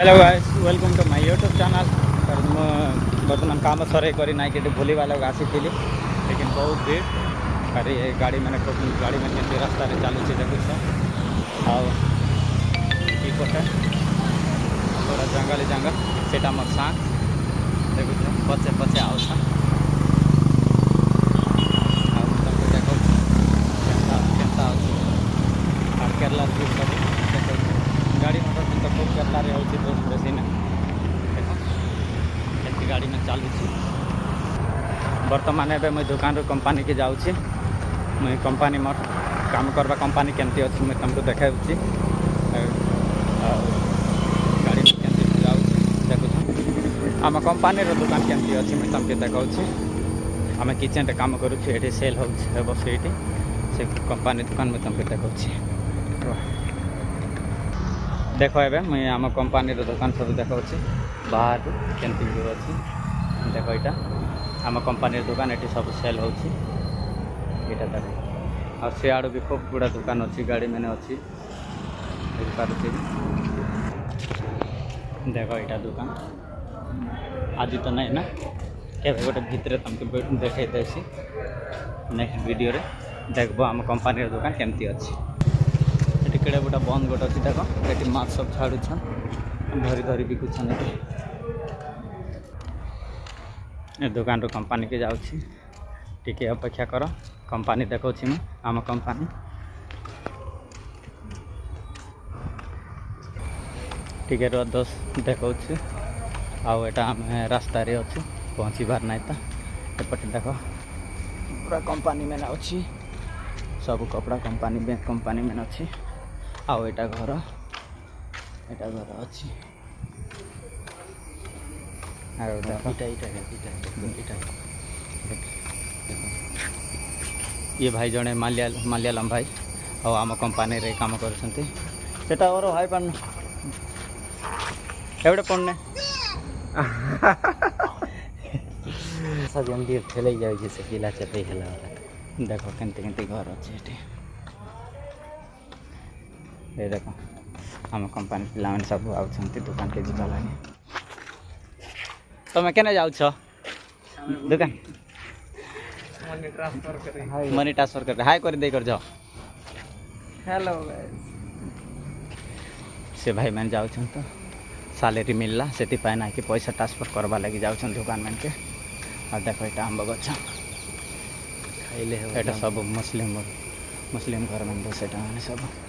Hello guys welcome to my YouTube channel. बर्तमान काम सरे करी ना कि भूली वाला आसी थी लेकिन बहुत भीड़ अरे गाड़ी मैंने गाड़ी में केमती रास्ता चलुच देखुच आईपटे पूरा जंगल जंगल से मोर सांग देखुच पचे पचे आउसन देखो केरला सब गाड़ी मोटर तो खूब केरला बहुत बेसी ना देखो गाड़ी में चलुच बर्तमान एवं मुझे दुकान रू कंपनी की जाऊँगी मुझे कंपनी मोर काम करवा कंपनी केमती अच्छी मुझे तुमको देखा गाड़ी में केमती जाऊँगी देखुछ आम कंपनी दुकान केमती अच्छी मुझे तुमको देखा आम किचेन काम करुँ सेल हो से कंपनी दुकान मुझे तुमको देखा देखो एवं मुझे आम कंपनी दुकान सब देखा बाहर केमती व्यू अच्छी देख यहाँ आम कंपनी दुकान ये सब सेल हो देख और सियाड़ू भी खूब गुड़ा दुकान अच्छी गाड़ी मैंने अच्छी देख यहाँ दुकान आज तो नहीं ना के गोटे भितर तुमको देखे देसी नेक्स्ट वीडियो रे देखो आम कंपनी दुकान केमती अच्छी ये केड़े गोटे बंद गोटे अच्छी देख ये माछ सब छाड़ुछन धरी धरी बिकुछन ये दुकान रू कंपनी के जाऊँगी टिके अपेक्षा कर कंपनी देखा आम कंपनी टिके दोष देखा आउ एटा आम रास्ता रे अच्छे पहुँचबार ना तो एपटे देख पूरा कंपनी में अच्छी सब कपड़ा कंपनी बैंक कंपनी में अच्छी आउ एटा घर अच्छी ये भाई जड़े मलयालम भाई और आम कंपनी रे काम कर और भाई पान एवडे पड़ने सब एमती खेल जाए से पिला चपे खेला देखो केमती केमती घर अच्छे ये देखो आम कंपनी पिला मैंने सब आउट दुकान के जीवा लगे तुम्हें केने जाऊ दुकान मनी ट्रांसफर कर हाय कर दे कर जाओ हेलो से भाई मैंने जाऊँ तो सालेरी मिलला से ना कि पैसा ट्रांसफर करवा लगी जाऊँ दुकान मैंने के और देखो ये आंब गछ खाइले ये सब मुस्लिम घर में मैंने सब